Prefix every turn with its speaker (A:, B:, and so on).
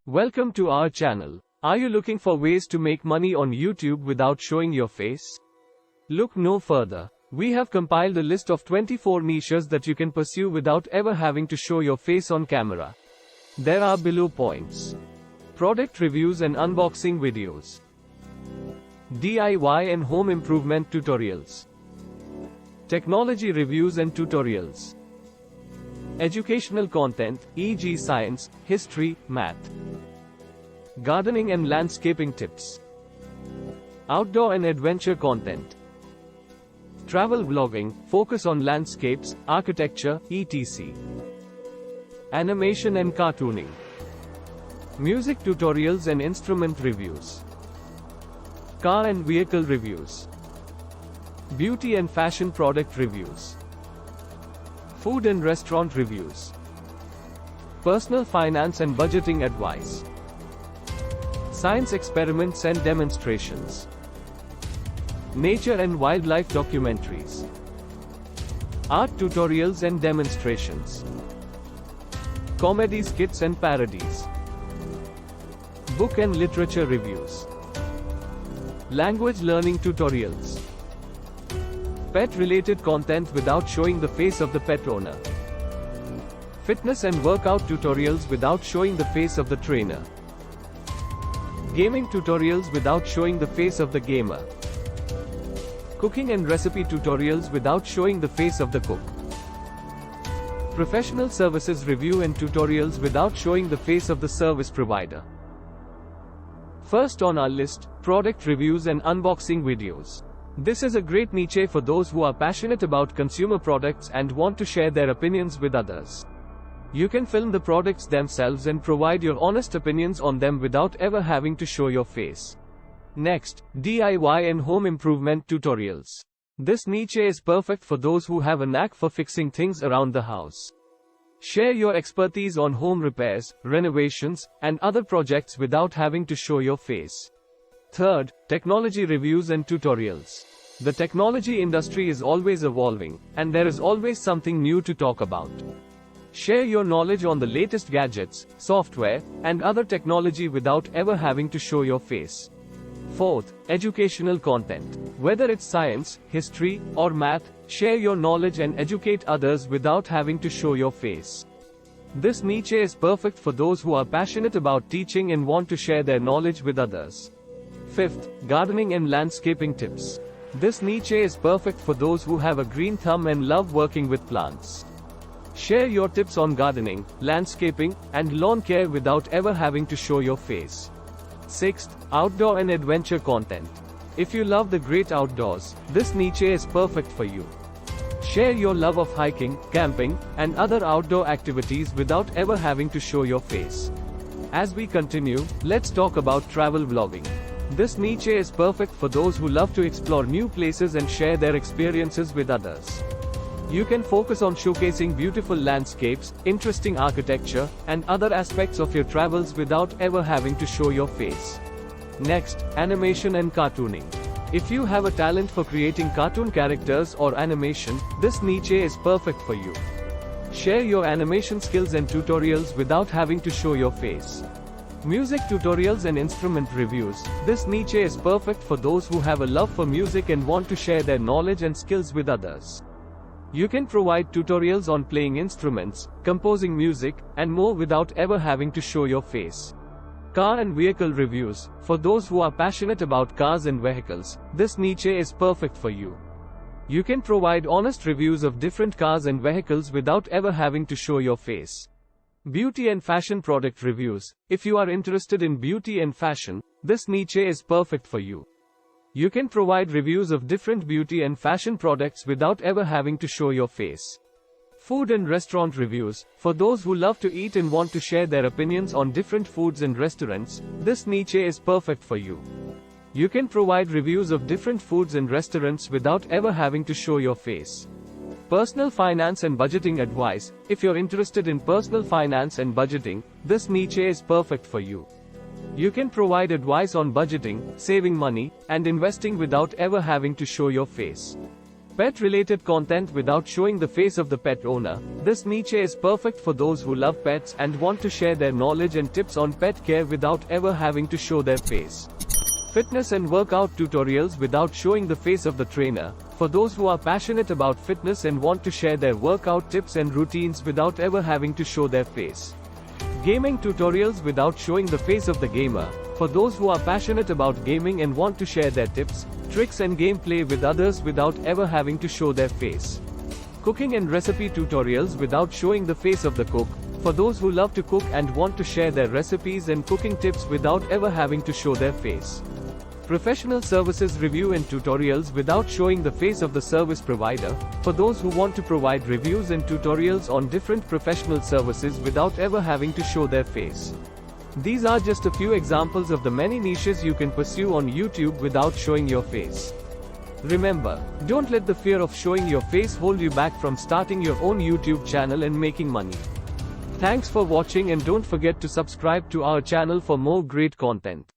A: Welcome to our channel. Are you looking for ways to make money on YouTube without showing your face? Look no further. We have compiled a list of 24 niches that you can pursue without ever having to show your face on camera. There are below points. Product reviews and unboxing videos. DIY and home improvement tutorials. Technology reviews and tutorials. Educational content, e.g. science, history, math. Gardening and landscaping tips. Outdoor and adventure content. Travel vlogging, focus on landscapes, architecture, etc. Animation and cartooning. Music tutorials and instrument reviews. Car and vehicle reviews. Beauty and fashion product reviews. Food and restaurant reviews. Personal finance and budgeting advice. Science experiments and demonstrations. Nature and wildlife documentaries. Art tutorials and demonstrations. Comedy skits and parodies. Book and literature reviews. Language learning tutorials. Pet-related content without showing the face of the pet owner. Fitness and workout tutorials without showing the face of the trainer. Gaming tutorials without showing the face of the gamer. Cooking and recipe tutorials without showing the face of the cook. Professional services review and tutorials without showing the face of the service provider. First on our list, product reviews and unboxing videos. This is a great niche for those who are passionate about consumer products and want to share their opinions with others. You can film the products themselves and provide your honest opinions on them without ever having to show your face. Next, DIY and home improvement tutorials. This niche is perfect for those who have a knack for fixing things around the house. Share your expertise on home repairs, renovations, and other projects without having to show your face. Third, technology reviews and tutorials. The technology industry is always evolving, and there is always something new to talk about. Share your knowledge on the latest gadgets, software, and other technology without ever having to show your face. Fourth, educational content. Whether it's science, history, or math, share your knowledge and educate others without having to show your face. This niche is perfect for those who are passionate about teaching and want to share their knowledge with others. Fifth, gardening and landscaping tips. This niche is perfect for those who have a green thumb and love working with plants. Share your tips on gardening, landscaping, and lawn care without ever having to show your face. Sixth, outdoor and adventure content. If you love the great outdoors, this niche is perfect for you. Share your love of hiking, camping, and other outdoor activities without ever having to show your face. As we continue, let's talk about travel vlogging. This niche is perfect for those who love to explore new places and share their experiences with others. You can focus on showcasing beautiful landscapes, interesting architecture, and other aspects of your travels without ever having to show your face. Next, animation and cartooning. If you have a talent for creating cartoon characters or animation, this niche is perfect for you. Share your animation skills and tutorials without having to show your face. Music tutorials and instrument reviews. This niche is perfect for those who have a love for music and want to share their knowledge and skills with others. You can provide tutorials on playing instruments, composing music, and more without ever having to show your face. Car and vehicle reviews. For those who are passionate about cars and vehicles, this niche is perfect for you. You can provide honest reviews of different cars and vehicles without ever having to show your face. Beauty and fashion product reviews. If you are interested in beauty and fashion, this niche is perfect for you. You can provide reviews of different beauty and fashion products without ever having to show your face. Food and restaurant reviews. For those who love to eat and want to share their opinions on different foods and restaurants, this niche is perfect for you. You can provide reviews of different foods and restaurants without ever having to show your face. Personal finance and budgeting advice. If you're interested in personal finance and budgeting, this niche is perfect for you. You can provide advice on budgeting, saving money, and investing without ever having to show your face. Pet-related content without showing the face of the pet owner. This niche is perfect for those who love pets and want to share their knowledge and tips on pet care without ever having to show their face. Fitness and workout tutorials without showing the face of the trainer. For those who are passionate about fitness and want to share their workout tips and routines without ever having to show their face. Gaming tutorials without showing the face of the gamer. For those who are passionate about gaming and want to share their tips, tricks and gameplay with others without ever having to show their face. Cooking and recipe tutorials without showing the face of the cook. For those who love to cook and want to share their recipes and cooking tips without ever having to show their face. Professional services review and tutorials without showing the face of the service provider. For those who want to provide reviews and tutorials on different professional services without ever having to show their face. These are just a few examples of the many niches you can pursue on YouTube without showing your face. Remember, don't let the fear of showing your face hold you back from starting your own YouTube channel and making money. Thanks for watching, and don't forget to subscribe to our channel for more great content.